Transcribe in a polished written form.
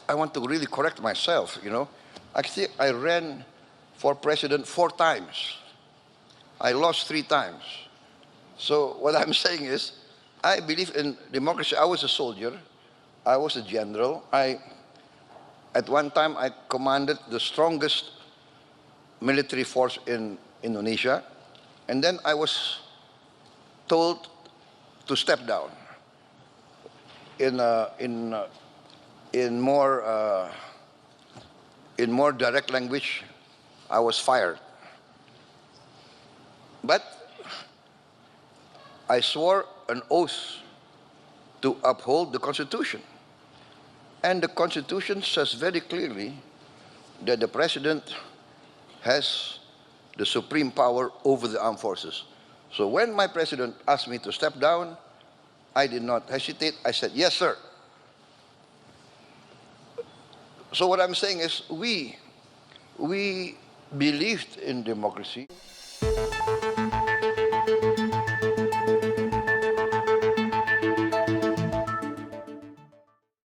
I want to really correct myself, Actually, I ran for president 4 times. I lost 3 times. So what I'm saying is, I believe in democracy. I was a soldier. I was a general. At one time, I commanded the strongest military force in Indonesia. And then I was told to step down in more direct language. I was fired. But I swore an oath to uphold the Constitution. And the Constitution says very clearly that the President has the supreme power over the armed forces. So when my President asked me to step down, I did not hesitate. I said, yes, sir. So what I'm saying is we believed in democracy.